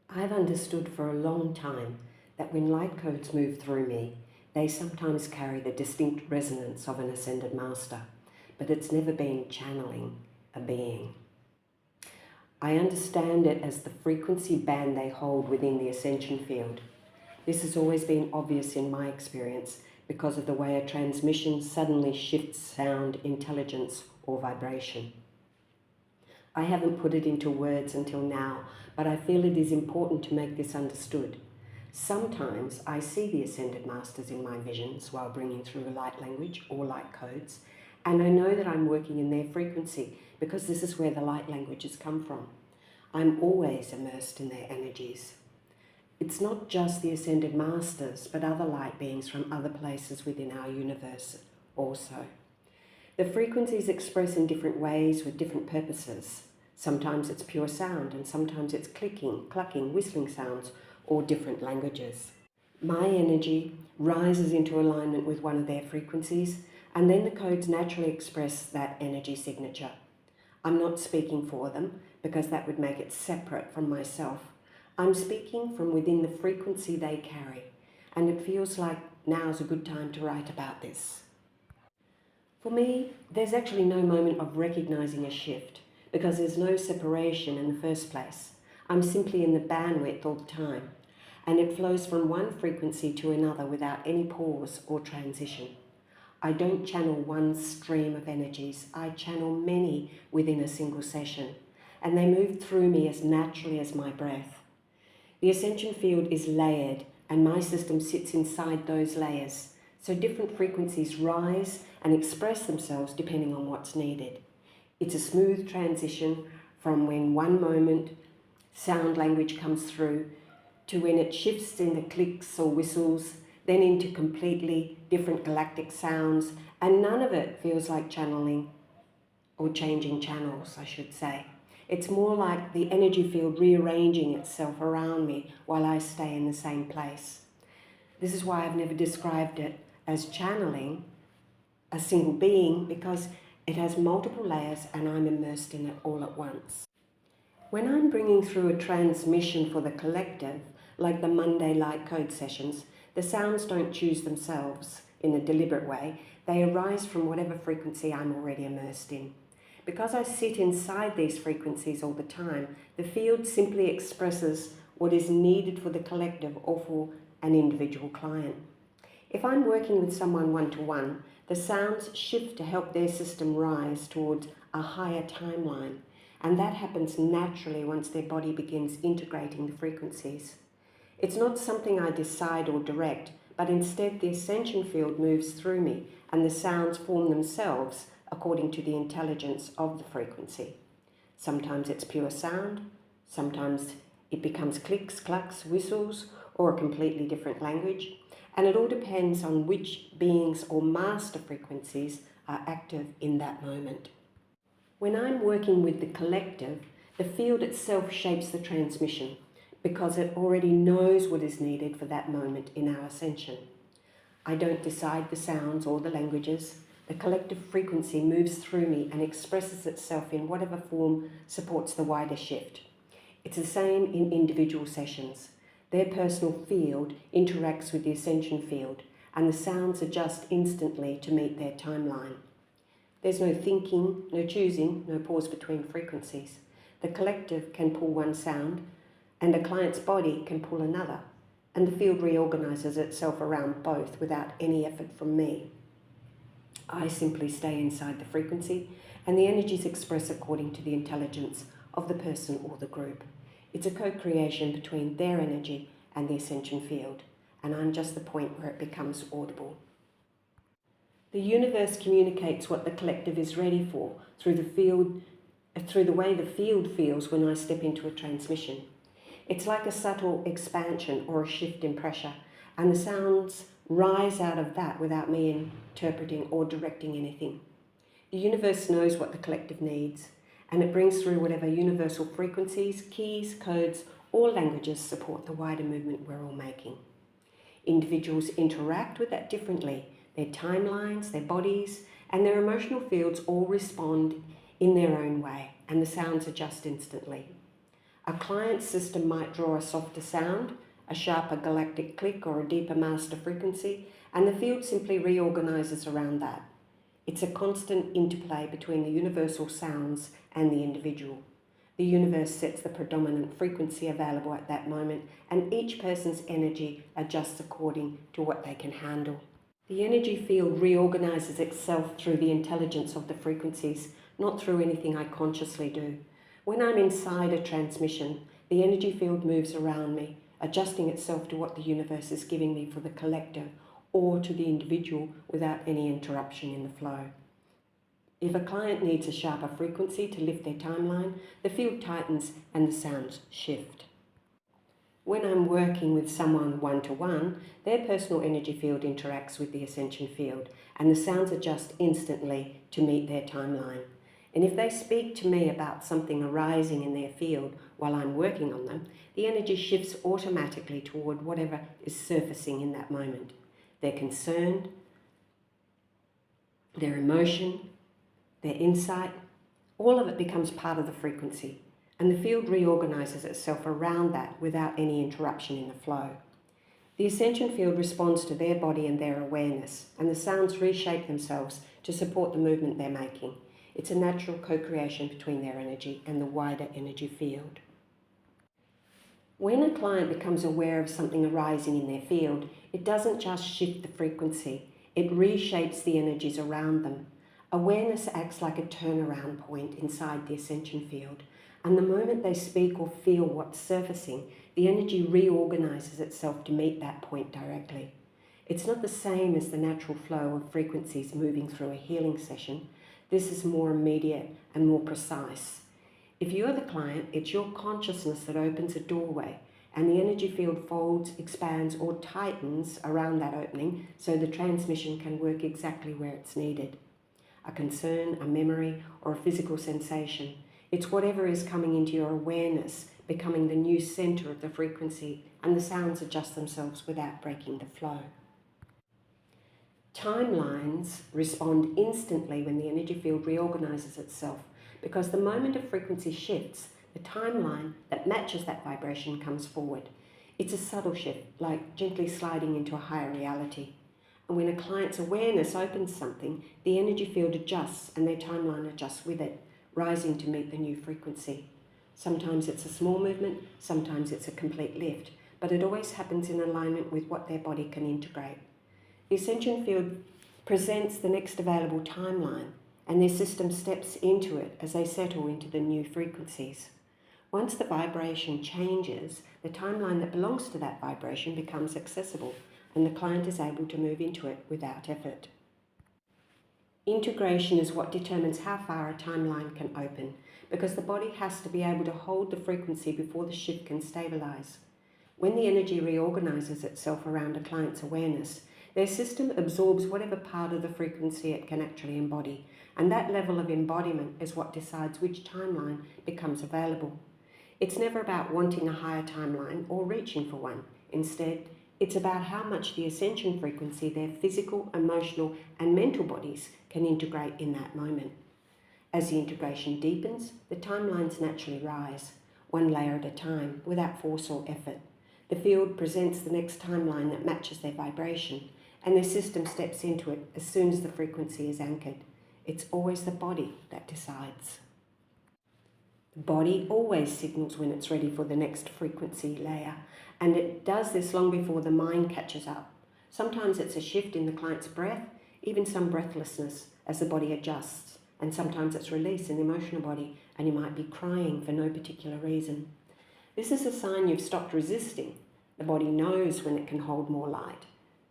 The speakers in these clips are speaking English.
I've understood for a long time that when light codes move through me, they sometimes carry the distinct resonance of an ascended master, but it's never been channeling a being. I understand it as the frequency band they hold within the Ascension field. This has always been obvious in my experience because of the way a transmission suddenly shifts sound, intelligence, or vibration. I haven't put it into words until now, but I feel it is important to make this understood. Sometimes I see the Ascended Masters in my visions while bringing through a light language or light codes, and I know that I'm working in their frequency because this is where the light languages come from. I'm always immersed in their energies. It's not just the Ascended Masters, but other light beings from other places within our universe also. The frequencies express in different ways with different purposes. Sometimes it's pure sound, and sometimes it's clicking, clucking, whistling sounds, or different languages. My energy rises into alignment with one of their frequencies, and then the codes naturally express that energy signature. I'm not speaking for them, because that would make it separate from myself. I'm speaking from within the frequency they carry, and it feels like now's a good time to write about this. For me, there's actually no moment of recognizing a shift, because there's no separation in the first place. I'm simply in the bandwidth all the time, and it flows from one frequency to another without any pause or transition. I don't channel one stream of energies, I channel many within a single session, and they move through me as naturally as my breath. The Ascension field is layered, and my system sits inside those layers, so different frequencies rise and express themselves depending on what's needed. It's a smooth transition from when one moment sound language comes through to when it shifts into clicks or whistles, then into completely different galactic sounds, and none of it feels like channeling or changing channels, I should say. It's more like the energy field rearranging itself around me while I stay in the same place. This is why I've never described it as channeling a single being, because it has multiple layers and I'm immersed in it all at once. When I'm bringing through a transmission for the collective, like the Monday light code sessions, the sounds don't choose themselves in a deliberate way. They arise from whatever frequency I'm already immersed in. Because I sit inside these frequencies all the time, the field simply expresses what is needed for the collective or for an individual client. If I'm working with someone one-to-one, the sounds shift to help their system rise towards a higher timeline, and that happens naturally once their body begins integrating the frequencies. It's not something I decide or direct, but instead the Ascension field moves through me and the sounds form themselves according to the intelligence of the frequency. Sometimes it's pure sound, sometimes it becomes clicks, clucks, whistles, or a completely different language, and it all depends on which beings or master frequencies are active in that moment. When I'm working with the collective, the field itself shapes the transmission because it already knows what is needed for that moment in our ascension. I don't decide the sounds or the languages. The collective frequency moves through me and expresses itself in whatever form supports the wider shift. It's the same in individual sessions. Their personal field interacts with the Ascension field, and the sounds adjust instantly to meet their timeline. There's no thinking, no choosing, no pause between frequencies. The collective can pull one sound, and a client's body can pull another, and the field reorganizes itself around both without any effort from me. I simply stay inside the frequency, and the energies express according to the intelligence of the person or the group. It's a co-creation between their energy and the Ascension field, and I'm just the point where it becomes audible. The universe communicates what the collective is ready for through the way the field feels when I step into a transmission. It's like a subtle expansion or a shift in pressure, and the sounds rise out of that without me interpreting or directing anything. The universe knows what the collective needs, and it brings through whatever universal frequencies, keys, codes, or languages support the wider movement we're all making. Individuals interact with that differently. Their timelines, their bodies, and their emotional fields all respond in their own way, and the sounds adjust instantly. A client's system might draw a softer sound, a sharper galactic click or a deeper master frequency, and the field simply reorganises around that. It's a constant interplay between the universal sounds and the individual. The universe sets the predominant frequency available at that moment, and each person's energy adjusts according to what they can handle. The energy field reorganises itself through the intelligence of the frequencies, not through anything I consciously do. When I'm inside a transmission, the energy field moves around me, adjusting itself to what the universe is giving me for the collective or to the individual without any interruption in the flow. If a client needs a sharper frequency to lift their timeline, the field tightens and the sounds shift. When I'm working with someone one-to-one, their personal energy field interacts with the Ascension field and the sounds adjust instantly to meet their timeline. And if they speak to me about something arising in their field while I'm working on them, the energy shifts automatically toward whatever is surfacing in that moment. Their concern, their emotion, their insight, all of it becomes part of the frequency, and the field reorganises itself around that without any interruption in the flow. The Ascension field responds to their body and their awareness, and the sounds reshape themselves to support the movement they're making. It's a natural co-creation between their energy and the wider energy field. When a client becomes aware of something arising in their field, it doesn't just shift the frequency, it reshapes the energies around them. Awareness acts like a turnaround point inside the Ascension field, and the moment they speak or feel what's surfacing, the energy reorganises itself to meet that point directly. It's not the same as the natural flow of frequencies moving through a healing session. This is more immediate and more precise. If you're the client, it's your consciousness that opens a doorway, and the energy field folds, expands, or tightens around that opening so the transmission can work exactly where it's needed. A concern, a memory, or a physical sensation. It's whatever is coming into your awareness, becoming the new centre of the frequency, and the sounds adjust themselves without breaking the flow. Timelines respond instantly when the energy field reorganises itself, because the moment a frequency shifts, the timeline that matches that vibration comes forward. It's a subtle shift, like gently sliding into a higher reality. And when a client's awareness opens something, the energy field adjusts and their timeline adjusts with it, rising to meet the new frequency. Sometimes it's a small movement, sometimes it's a complete lift, but it always happens in alignment with what their body can integrate. The Ascension field presents the next available timeline, and their system steps into it as they settle into the new frequencies. Once the vibration changes, the timeline that belongs to that vibration becomes accessible, and the client is able to move into it without effort. Integration is what determines how far a timeline can open, because the body has to be able to hold the frequency before the shift can stabilise. When the energy reorganises itself around a client's awareness, their system absorbs whatever part of the frequency it can actually embody, and that level of embodiment is what decides which timeline becomes available. It's never about wanting a higher timeline or reaching for one. Instead, it's about how much the Ascension frequency their physical, emotional, and mental bodies can integrate in that moment. As the integration deepens, the timelines naturally rise, one layer at a time, without force or effort. The field presents the next timeline that matches their vibration, and their system steps into it as soon as the frequency is anchored. It's always the body that decides. The body always signals when it's ready for the next frequency layer, and it does this long before the mind catches up. Sometimes it's a shift in the client's breath, even some breathlessness as the body adjusts, and sometimes it's release in the emotional body, and you might be crying for no particular reason. This is a sign you've stopped resisting. The body knows when it can hold more light,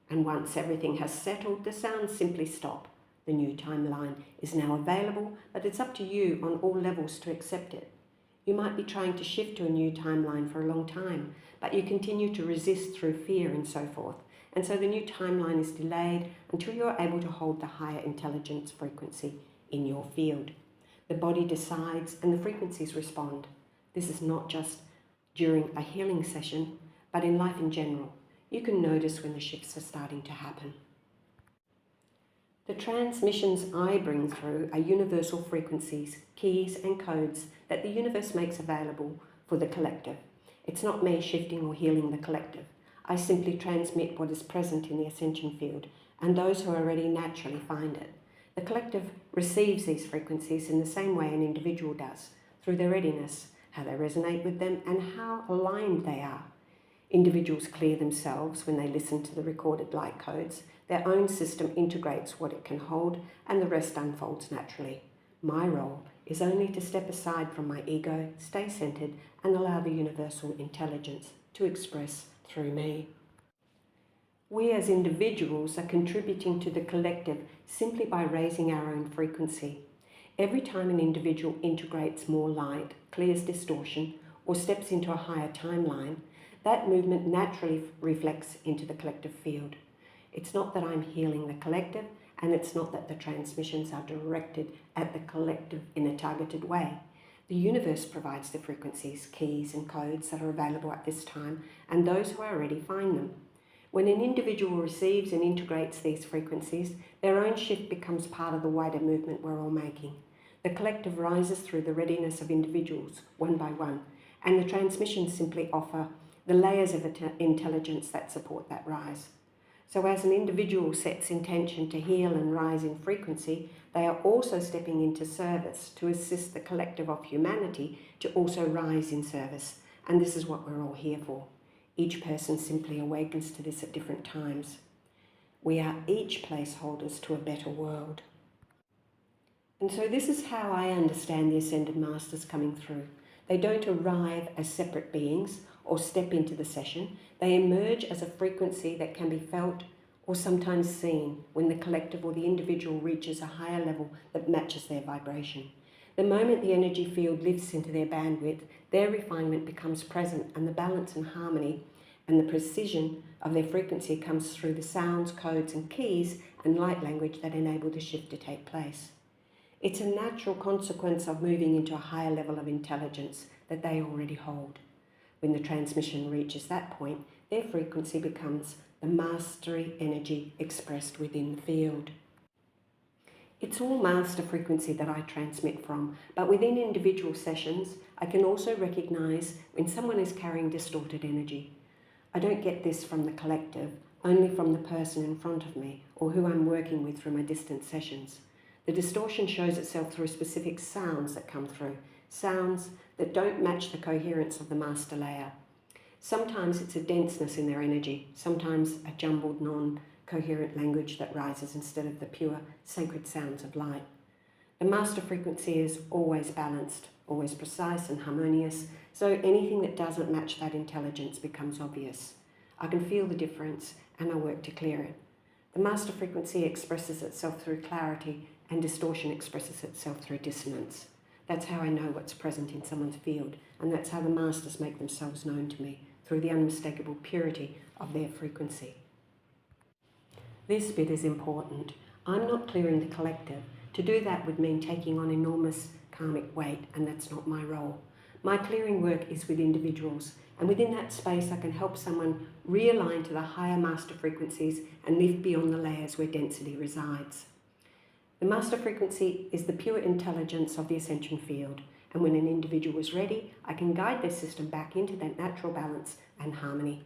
and once everything has settled, the sounds simply stop. The new timeline is now available, but it's up to you on all levels to accept it. You might be trying to shift to a new timeline for a long time, but you continue to resist through fear and so forth. And so the new timeline is delayed until you're able to hold the higher intelligence frequency in your field. The body decides and the frequencies respond. This is not just during a healing session, but in life in general. You can notice when the shifts are starting to happen. The transmissions I bring through are universal frequencies, keys and codes that the universe makes available for the collective. It's not me shifting or healing the collective. I simply transmit what is present in the Ascension field, and those who are ready naturally find it. The collective receives these frequencies in the same way an individual does, through their readiness, how they resonate with them, and how aligned they are. Individuals clear themselves when they listen to the recorded light codes. Their own system integrates what it can hold, and the rest unfolds naturally. My role is only to step aside from my ego, stay centered, and allow the universal intelligence to express through me. We as individuals are contributing to the collective simply by raising our own frequency. Every time an individual integrates more light, clears distortion, or steps into a higher timeline, that movement naturally reflects into the collective field. It's not that I'm healing the collective, and it's not that the transmissions are directed at the collective in a targeted way. The universe provides the frequencies, keys, and codes that are available at this time, and those who are ready find them. When an individual receives and integrates these frequencies, their own shift becomes part of the wider movement we're all making. The collective rises through the readiness of individuals, one by one, and the transmissions simply offer the layers of intelligence that support that rise. So as an individual sets intention to heal and rise in frequency, they are also stepping into service to assist the collective of humanity to also rise in service. And this is what we're all here for. Each person simply awakens to this at different times. We are each placeholders to a better world. And so this is how I understand the Ascended Masters coming through. They don't arrive as separate beings or step into the session. They emerge as a frequency that can be felt or sometimes seen when the collective or the individual reaches a higher level that matches their vibration. The moment the energy field lifts into their bandwidth, their refinement becomes present, and the balance and harmony and the precision of their frequency comes through the sounds, codes and keys and light language that enable the shift to take place. It's a natural consequence of moving into a higher level of intelligence that they already hold. When the transmission reaches that point, their frequency becomes the mastery energy expressed within the field. It's all master frequency that I transmit from, but within individual sessions, I can also recognize when someone is carrying distorted energy. I don't get this from the collective, only from the person in front of me or who I'm working with through my distant sessions. The distortion shows itself through specific sounds that come through, sounds that don't match the coherence of the master layer. Sometimes it's a denseness in their energy, sometimes a jumbled, non-coherent language that rises instead of the pure, sacred sounds of light. The master frequency is always balanced, always precise and harmonious, so anything that doesn't match that intelligence becomes obvious. I can feel the difference and I work to clear it. The master frequency expresses itself through clarity, and distortion expresses itself through dissonance. That's how I know what's present in someone's field, and that's how the masters make themselves known to me, through the unmistakable purity of their frequency. This bit is important. I'm not clearing the collective. To do that would mean taking on enormous karmic weight, and that's not my role. My clearing work is with individuals, and within that space I can help someone realign to the higher master frequencies and live beyond the layers where density resides. The master frequency is the pure intelligence of the Ascension field, and when an individual is ready, I can guide their system back into that natural balance and harmony.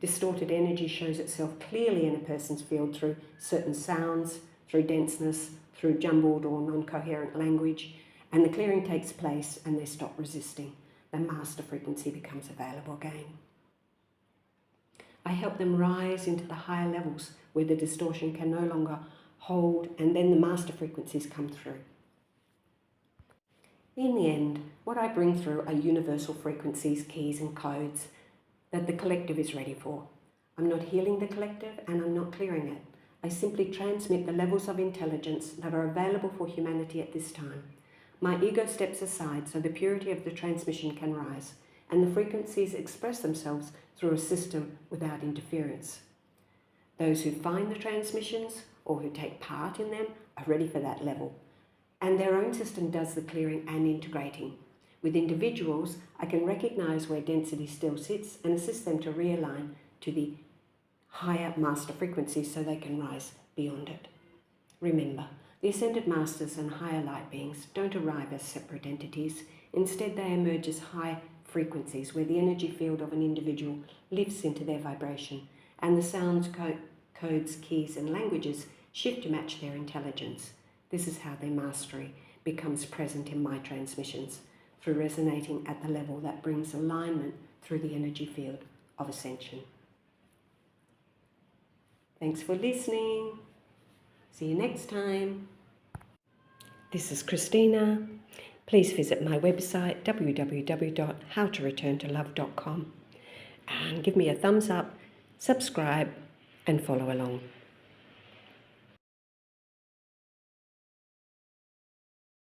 Distorted energy shows itself clearly in a person's field through certain sounds, through denseness, through jumbled or non-coherent language, and the clearing takes place and they stop resisting. The master frequency becomes available again. I help them rise into the higher levels where the distortion can no longer hold, and then the master frequencies come through. In the end, what I bring through are universal frequencies, keys and codes that the collective is ready for. I'm not healing the collective and I'm not clearing it. I simply transmit the levels of intelligence that are available for humanity at this time. My ego steps aside so the purity of the transmission can rise, and the frequencies express themselves through a system without interference. Those who find the transmissions or who take part in them are ready for that level, and their own system does the clearing and integrating. With individuals, I can recognize where density still sits and assist them to realign to the higher master frequencies so they can rise beyond it. Remember, the Ascended Masters and higher light beings don't arrive as separate entities. Instead, they emerge as high frequencies where the energy field of an individual lifts into their vibration, and the sounds, codes, keys and languages shift to match their intelligence. This is how their mastery becomes present in my transmissions, through resonating at the level that brings alignment through the energy field of Ascension. Thanks for listening. See you next time. This is Christina. Please visit my website www.howtoreturntolove.com and give me a thumbs up, subscribe and follow along.